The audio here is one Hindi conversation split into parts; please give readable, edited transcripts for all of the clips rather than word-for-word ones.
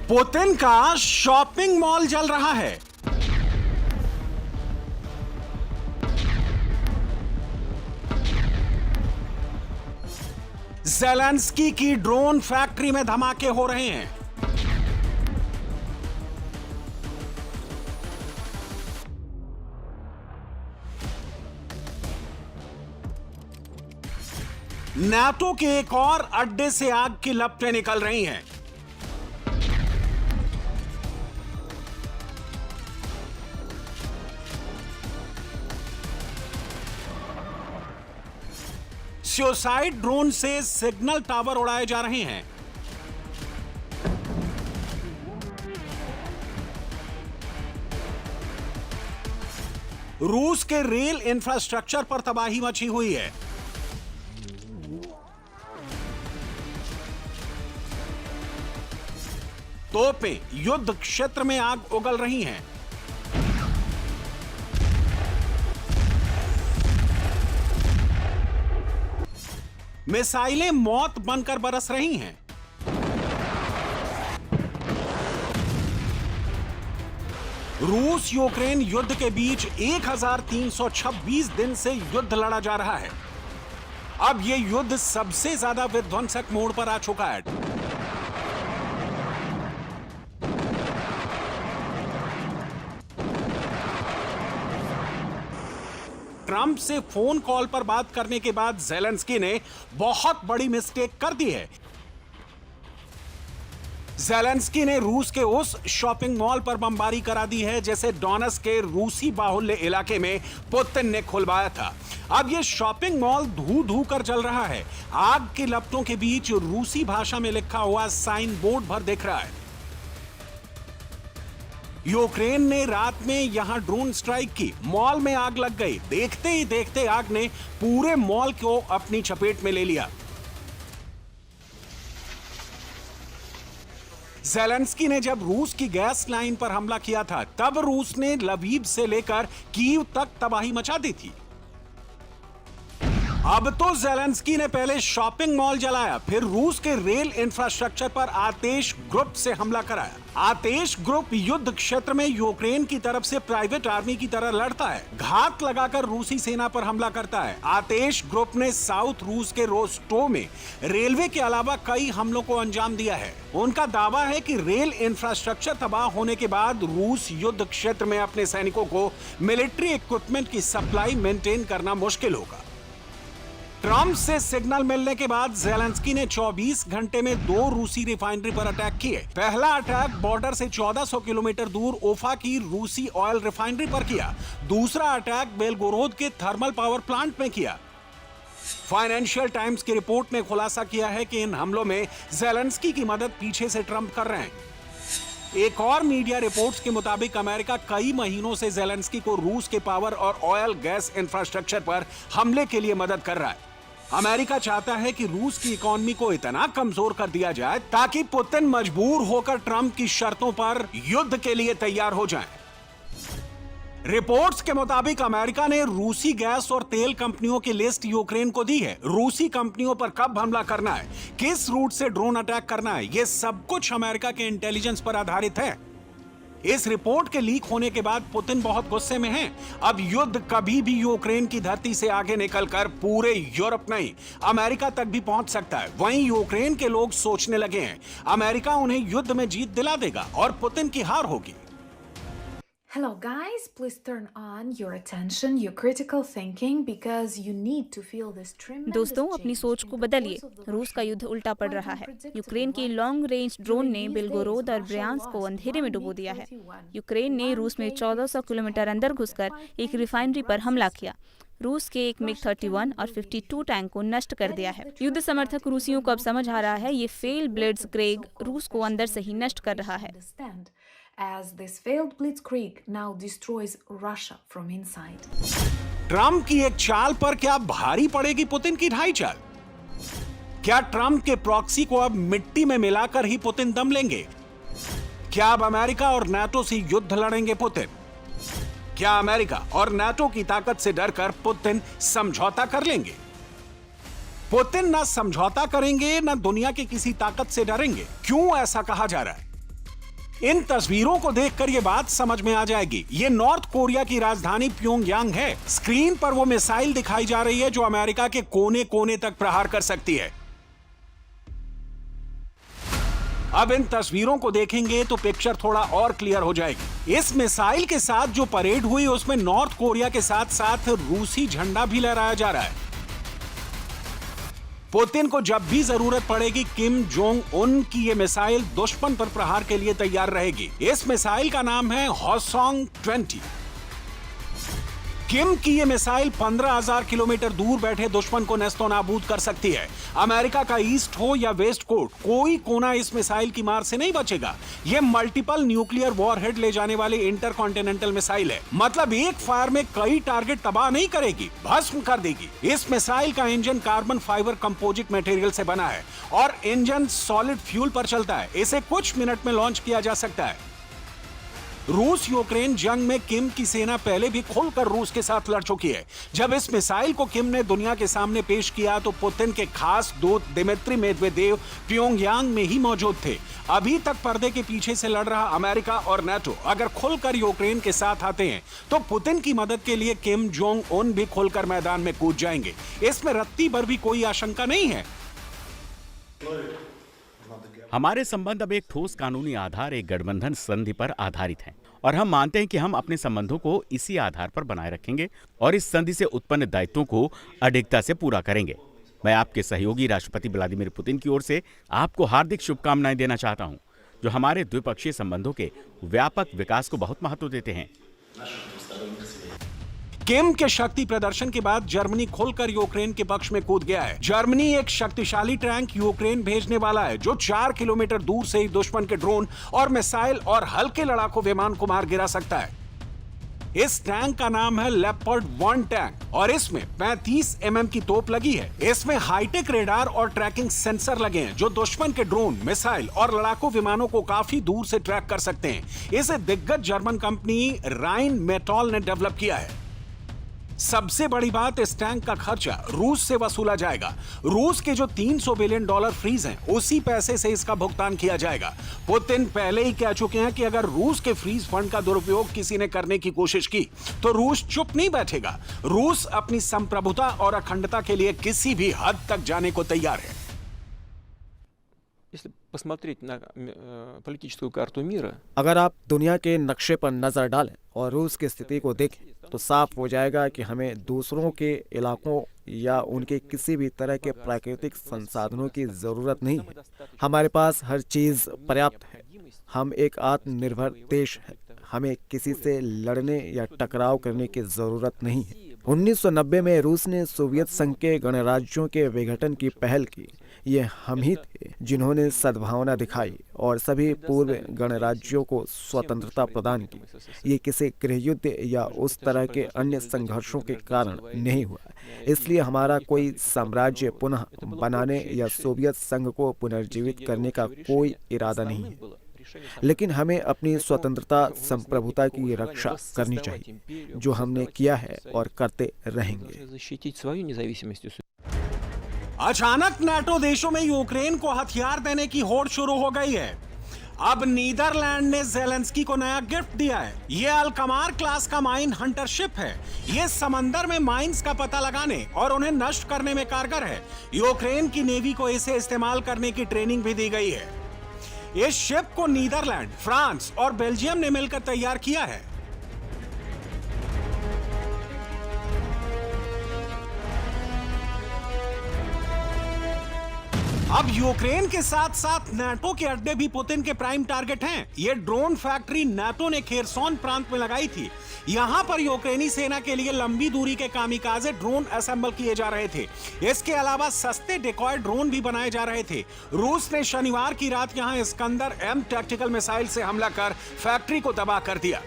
पुतिन का शॉपिंग मॉल जल रहा है। ज़ेलेंस्की की ड्रोन फैक्ट्री में धमाके हो रहे हैं। नाटो के एक और अड्डे से आग की लपटें निकल रही हैं। सुसाइड ड्रोन से सिग्नल टावर उड़ाए जा रहे हैं। रूस के रेल इंफ्रास्ट्रक्चर पर तबाही मची हुई है। तोपें युद्ध क्षेत्र में आग उगल रही हैं। मिसाइलें मौत बनकर बरस रही हैं। रूस यूक्रेन युद्ध के बीच 1326 दिन से युद्ध लड़ा जा रहा है। अब यह युद्ध सबसे ज्यादा विध्वंसक मोड़ पर आ चुका है। ट्रंप से फोन कॉल पर बात करने के बाद ज़ेलेंस्की ने बहुत बड़ी मिस्टेक कर दी है। ज़ेलेंस्की ने रूस के उस शॉपिंग मॉल पर बमबारी करा दी है जैसे डोनेट्स्क के रूसी बाहुल्य इलाके में पुतिन ने खुलवाया था। अब यह शॉपिंग मॉल धू धू कर जल रहा है। आग की लपटों के बीच रूसी भाषा में लिखा हुआ साइन बोर्ड भर दिख रहा है। यूक्रेन ने रात में यहां ड्रोन स्ट्राइक की, मॉल में आग लग गई। देखते ही देखते आग ने पूरे मॉल को अपनी चपेट में ले लिया। ज़ेलेंस्की ने जब रूस की गैस लाइन पर हमला किया था तब रूस ने लवीव से लेकर कीव तक तबाही मचा दी थी। अब तो ज़ेलेंस्की ने पहले शॉपिंग मॉल जलाया, फिर रूस के रेल इंफ्रास्ट्रक्चर पर आतेश ग्रुप से हमला कराया। आतेश ग्रुप युद्ध क्षेत्र में यूक्रेन की तरफ से प्राइवेट आर्मी की तरह लड़ता है, घात लगाकर रूसी सेना पर हमला करता है। आतेश ग्रुप ने साउथ रूस के रोस्टोव में रेलवे के अलावा कई हमलों को अंजाम दिया है। उनका दावा है कि रेल इंफ्रास्ट्रक्चर तबाह होने के बाद रूस युद्ध क्षेत्र में अपने सैनिकों को मिलिट्री इक्विपमेंट की सप्लाई मेंटेन करना मुश्किल होगा। ट्रंप से सिग्नल मिलने के बाद ज़ेलेंस्की ने 24 घंटे में 2 रूसी रिफाइनरी पर अटैक किए। पहला अटैक बॉर्डर से 1400 किलोमीटर दूर ओफा की रूसी ऑयल रिफाइनरी पर किया। दूसरा अटैक बेलगोरोद के थर्मल पावर प्लांट में किया। फाइनेंशियल टाइम्स की रिपोर्ट ने खुलासा किया है कि इन हमलों में ज़ेलेंस्की की मदद पीछे से ट्रंप कर रहे हैं। एक और मीडिया रिपोर्ट्स के मुताबिक अमेरिका कई महीनों से ज़ेलेंस्की को रूस के पावर और ऑयल गैस इंफ्रास्ट्रक्चर पर हमले के लिए मदद कर रहा है। अमेरिका चाहता है कि रूस की इकोनॉमी को इतना कमजोर कर दिया जाए ताकि पुतिन मजबूर होकर ट्रंप की शर्तों पर युद्ध के लिए तैयार हो जाएं। रिपोर्ट्स के मुताबिक अमेरिका ने रूसी गैस और तेल कंपनियों की लिस्ट यूक्रेन को दी है। रूसी कंपनियों पर कब हमला करना है, किस रूट से ड्रोन अटैक करना है, यह सब कुछ अमेरिका के इंटेलिजेंस पर आधारित है। इस रिपोर्ट के लीक होने के बाद पुतिन बहुत गुस्से में हैं। अब युद्ध कभी भी यूक्रेन की धरती से आगे निकलकर पूरे यूरोप नहीं, अमेरिका तक भी पहुंच सकता है। वहीं यूक्रेन के लोग सोचने लगे हैं अमेरिका उन्हें युद्ध में जीत दिला देगा और पुतिन की हार होगी। Hello guys, please turn on your attention, your critical thinking because you need to feel this tremendous दोस्तों, अपनी change सोच in को the बदलिए। course of the रूस का Russian युद्ध उल्टा पड़ रहा है। यूक्रेन की लॉन्ग रेंज ड्रोन ने बेलगोरोद और ब्रियांस्क को अंधेरे में डुबो दिया है। यूक्रेन ने रूस में 1400 किलोमीटर अंदर घुसकर एक रिफाइनरी पर हमला किया। रूस के एक मिग 31 और 52 टैंक को नष्ट कर दिया है। युद्ध समर्थक रूसियों को अब समझ आ रहा है ये फेल ब्लिट्जक्रीग रूस को अंदर से ही नष्ट कर रहा है। As this failed blitzkrieg now destroys Russia from inside. Trump की एक चाल पर क्या भारी पड़ेगी पुतिन की ढाई चाल? क्या ट्रंप के प्रॉक्सी को अब मिट्टी में मिलाकर ही पुतिन दम लेंगे? क्या अब अमेरिका और नाटो से युद्ध लड़ेंगे पुतिन? क्या अमेरिका और नाटो की ताकत से डरकर पुतिन समझौता कर लेंगे? पुतिन ना समझौता करेंगे ना दुनिया की किसी ताकत से डरेंगे। क्यों ऐसा कहा जा रहा है? इन तस्वीरों को देखकर ये बात समझ में आ जाएगी। ये नॉर्थ कोरिया की राजधानी प्योंगयांग है। स्क्रीन पर वो मिसाइल दिखाई जा रही है जो अमेरिका के कोने कोने तक प्रहार कर सकती है। अब इन तस्वीरों को देखेंगे तो पिक्चर थोड़ा और क्लियर हो जाएगी। इस मिसाइल के साथ जो परेड हुई उसमें नॉर्थ कोरिया के साथ साथ रूसी झंडा भी लहराया जा रहा है। पुतिन को जब भी जरूरत पड़ेगी किम जोंग उन की ये मिसाइल दुश्मन पर प्रहार के लिए तैयार रहेगी। इस मिसाइल का नाम है हॉसोंग 20। किम की ये मिसाइल 15,000 किलोमीटर दूर बैठे दुश्मन को नेस्तो नाबूद कर सकती है। अमेरिका का ईस्ट हो या वेस्ट कोस्ट, कोई कोना इस मिसाइल की मार से नहीं बचेगा। ये मल्टीपल न्यूक्लियर वॉरहेड ले जाने वाली इंटरकॉन्टिनेंटल मिसाइल है। मतलब एक फायर में कई टारगेट तबाह नहीं करेगी, भस्म कर देगी। इस मिसाइल का engine carbon fibre composite material से बना है और इंजन सॉलिड फ्यूल पर चलता है। इसे कुछ मिनट में लॉन्च किया जा सकता है। रूस यूक्रेन जंग में किम की सेना पहले भी खुलकर रूस के साथ लड़ चुकी है। जब इस मिसाइल को किम ने दुनिया के सामने पेश किया तो पुतिन के खास दूत दिमित्री मेदवेदेव प्योंगयांग में ही मौजूद थे। अभी तक पर्दे के पीछे से लड़ रहा अमेरिका और नाटो अगर खुलकर यूक्रेन के साथ आते हैं तो पुतिन की मदद के लिए किम जोंग उन भी खुलकर मैदान में कूद जाएंगे। इसमें रत्ती भर भी कोई आशंका नहीं है। हमारे संबंध अब एक ठोस कानूनी आधार, एक गठबंधन संधि पर आधारित हैं और हम मानते हैं कि हम अपने संबंधों को इसी आधार पर बनाए रखेंगे और इस संधि से उत्पन्न दायित्वों को अडिगता से पूरा करेंगे। मैं आपके सहयोगी राष्ट्रपति व्लादिमीर पुतिन की ओर से आपको हार्दिक शुभकामनाएं देना चाहता हूं, जो हमारे द्विपक्षीय संबंधों के व्यापक विकास को बहुत महत्व देते हैं। किम के शक्ति प्रदर्शन के बाद जर्मनी खुलकर यूक्रेन के पक्ष में कूद गया है। जर्मनी एक शक्तिशाली टैंक यूक्रेन भेजने वाला है जो 4 किलोमीटर दूर से ही दुश्मन के ड्रोन और मिसाइल और हल्के लड़ाकू विमान को मार गिरा सकता है। इस टैंक का नाम है लेपर्ड 1 टैंक और इसमें 35 mm की तोप लगी है। इसमें हाईटेक रेडार और ट्रैकिंग सेंसर लगे हैं जो दुश्मन के ड्रोन, मिसाइल और लड़ाकू विमानों को काफी दूर से ट्रैक कर सकते हैं। इसे दिग्गज जर्मन कंपनी राइन मेटॉल ने डेवलप किया है। सबसे बड़ी बात, इस टैंक का खर्चा रूस से वसूला जाएगा। रूस के जो $300 बिलियन फ्रीज हैं, उसी पैसे से इसका भुगतान किया जाएगा। पुतिन पहले ही कह चुके हैं कि अगर रूस के फ्रीज फंड का दुरुपयोग किसी ने करने की कोशिश की तो रूस चुप नहीं बैठेगा। रूस अपनी संप्रभुता और अखंडता के लिए किसी भी हद तक जाने को तैयार है। अगर आप दुनिया के नक्शे पर नजर डालें और रूस की स्थिति को देखें तो साफ हो जाएगा कि हमें दूसरों के इलाकों या उनके किसी भी तरह के प्राकृतिक संसाधनों की जरूरत नहीं है। हमारे पास हर चीज पर्याप्त है। हम एक आत्मनिर्भर देश है। हमें किसी से लड़ने या टकराव करने की जरूरत नहीं है। 1990 में रूस ने सोवियत संघ के गणराज्यों के विघटन की पहल की। ये हम ही थे जिन्होंने सद्भावना दिखाई और सभी पूर्व गणराज्यों को स्वतंत्रता प्रदान की। ये किसी गृहयुद्ध या उस तरह के अन्य संघर्षों के कारण नहीं हुआ। इसलिए हमारा कोई साम्राज्य पुनः बनाने या सोवियत संघ को पुनर्जीवित करने का कोई इरादा नहीं है। लेकिन हमें अपनी स्वतंत्रता, संप्रभुता की रक्षा करनी चाहिए, जो हमने किया है और करते रहेंगे। अचानक नाटो देशों में यूक्रेन को हथियार देने की होड़ शुरू हो गई है। अब नीदरलैंड ने ज़ेलेंस्की को नया गिफ्ट दिया है। यह अल्कमार क्लास का माइन हंटर शिप है। यह समंदर में माइंस का पता लगाने और उन्हें नष्ट करने में कारगर है। यूक्रेन की नेवी को इसे इस्तेमाल करने की ट्रेनिंग भी दी गई है। इस शिप को नीदरलैंड, फ्रांस और बेल्जियम ने मिलकर तैयार किया है। अब यूक्रेन के साथ साथ नाटो के अड्डे भी पुतिन के प्राइम टारगेट हैं। ये ड्रोन फैक्ट्री नाटो ने खेरसोन प्रांत में लगाई थी। यहां पर यूक्रेनी सेना के लिए लंबी दूरी के कामिकाजे ड्रोन असेंबल किए जा रहे थे। इसके अलावा सस्ते डिकॉय ड्रोन भी बनाए जा रहे थे। रूस ने शनिवार की रात यहां इस्कंदर M टैक्टिकल मिसाइल से हमला कर फैक्ट्री को तबाह कर दिया।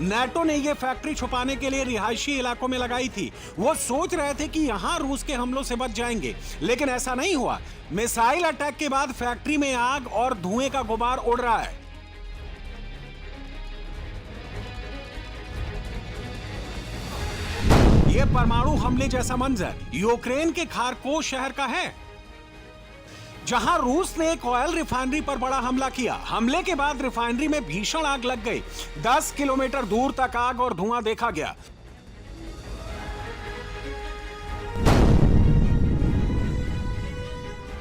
नाटो ने यह फैक्ट्री छुपाने के लिए रिहायशी इलाकों में लगाई थी। वो सोच रहे थे कि यहां रूस के हमलों से बच जाएंगे, लेकिन ऐसा नहीं हुआ। मिसाइल अटैक के बाद फैक्ट्री में आग और धुएं का गुबार उड़ रहा है। यह परमाणु हमले जैसा मंजर यूक्रेन के खारकोव शहर का है। जहां रूस ने एक ऑयल रिफाइनरी पर बड़ा हमला किया। हमले के बाद रिफाइनरी में भीषण आग लग गई। 10 किलोमीटर दूर तक आग और धुआं देखा गया।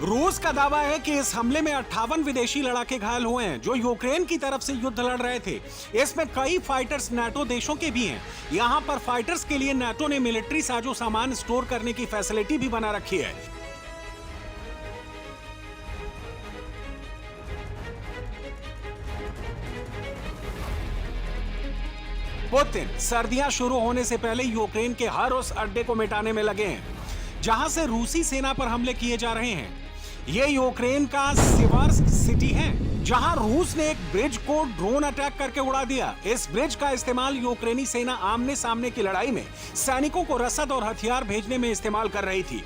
रूस का दावा है कि इस हमले में 58 विदेशी लड़ाके घायल हुए हैं जो यूक्रेन की तरफ से युद्ध लड़ रहे थे। इसमें कई फाइटर्स नाटो देशों के भी हैं। यहां पर फाइटर्स के लिए नाटो ने मिलिट्री साजो सामान स्टोर करने की फैसिलिटी भी बना रखी है। पुतिन सर्दियां शुरू होने से पहले यूक्रेन के हर उस अड्डे को मिटाने में लगे हैं जहां से रूसी सेना पर हमले किए जा रहे हैं। ये यूक्रेन का सिवर्स्क सिटी है जहां रूस ने एक ब्रिज को ड्रोन अटैक करके उड़ा दिया। इस ब्रिज का इस्तेमाल यूक्रेनी सेना आमने सामने की लड़ाई में सैनिकों को रसद और हथियार भेजने में इस्तेमाल कर रही थी।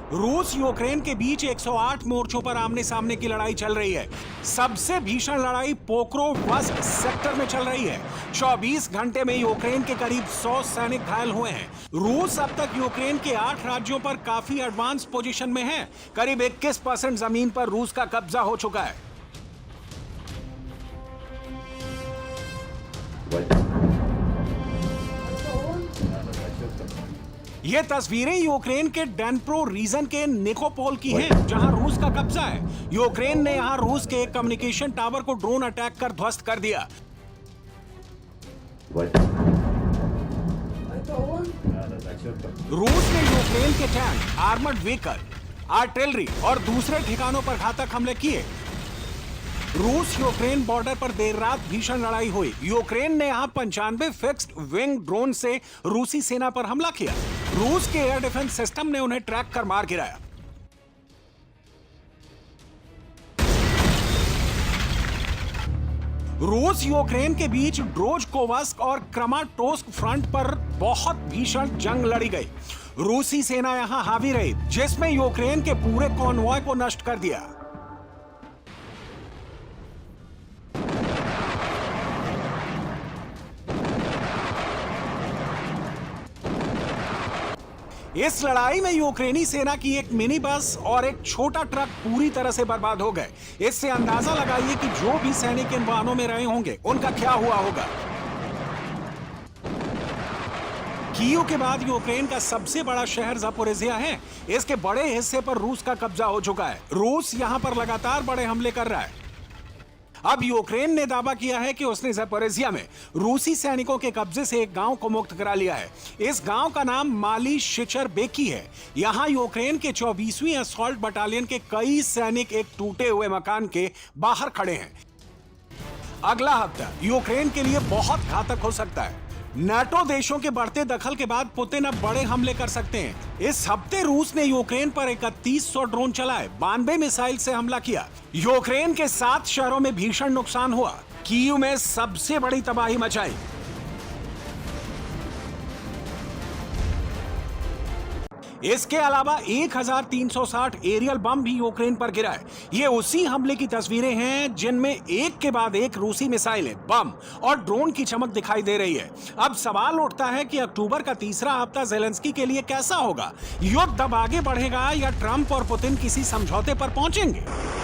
रूस यूक्रेन के बीच 108 मोर्चों पर आमने सामने की लड़ाई चल रही है। सबसे भीषण लड़ाई पोक्रोवस्क सेक्टर में चल रही है। 24 घंटे में यूक्रेन के करीब 100 सैनिक घायल हुए हैं। रूस अब तक यूक्रेन के 8 राज्यों पर काफी एडवांस पोजीशन में है। करीब 21% जमीन पर रूस का कब्जा हो चुका है। ये तस्वीरें यूक्रेन के डैनप्रो रीजन के निकोपोल की हैं, जहां रूस का कब्जा है। यूक्रेन ने यहां रूस के एक कम्युनिकेशन टावर को ड्रोन अटैक कर ध्वस्त कर दिया। रूस ने यूक्रेन के टैंक, आर्मर्ड व्हीकल, आर्टिलरी और दूसरे ठिकानों पर घातक हमले किए। रूस यूक्रेन बॉर्डर पर देर रात भीषण लड़ाई हुई। यूक्रेन ने यहां 95 फिक्स्ड विंग ड्रोन से रूसी सेना पर हमला किया। रूस के एयर डिफेंस सिस्टम ने उन्हें ट्रैक कर मार गिराया। रूस यूक्रेन के बीच ड्रोजकोवस्क और क्रामाटोर्स्क फ्रंट पर बहुत भीषण जंग लड़ी गई। रूसी सेना यहां हावी रही, जिसमें यूक्रेन के पूरे कॉन्वॉय को नष्ट कर दिया। इस लड़ाई में यूक्रेनी सेना की एक मिनी बस और एक छोटा ट्रक पूरी तरह से बर्बाद हो गए। इससे अंदाजा लगाइए कि जो भी सैनिक इन वाहनों में रहे होंगे उनका क्या हुआ होगा। कीव के बाद यूक्रेन का सबसे बड़ा शहर ज़पोरिज़िया है। इसके बड़े हिस्से पर रूस का कब्जा हो चुका है। रूस यहां पर लगातार बड़े हमले कर रहा है। अब यूक्रेन ने दावा किया है कि उसने ज़पोरिज़िया में रूसी सैनिकों के कब्जे से एक गांव को मुक्त करा लिया है। इस गांव का नाम माली शिचर बेकी है। यहां यूक्रेन के 24वीं असॉल्ट बटालियन के कई सैनिक एक टूटे हुए मकान के बाहर खड़े हैं। अगला हफ्ता यूक्रेन के लिए बहुत घातक हो सकता है। नाटो देशों के बढ़ते दखल के बाद पुतिन अब बड़े हमले कर सकते हैं। इस हफ्ते रूस ने यूक्रेन पर 3100 ड्रोन चलाए, 92 मिसाइल से हमला किया। यूक्रेन के 7 शहरों में भीषण नुकसान हुआ। कीव में सबसे बड़ी तबाही मचाई। इसके अलावा 1360 एरियल बम भी यूक्रेन पर गिरा है। ये उसी हमले की तस्वीरें हैं जिनमें एक के बाद एक रूसी मिसाइलें, बम और ड्रोन की चमक दिखाई दे रही है। अब सवाल उठता है कि अक्टूबर का तीसरा हफ्ता ज़ेलेंस्की के लिए कैसा होगा? युद्ध अब आगे बढ़ेगा या ट्रंप और पुतिन किसी समझौते पर पहुंचेंगे?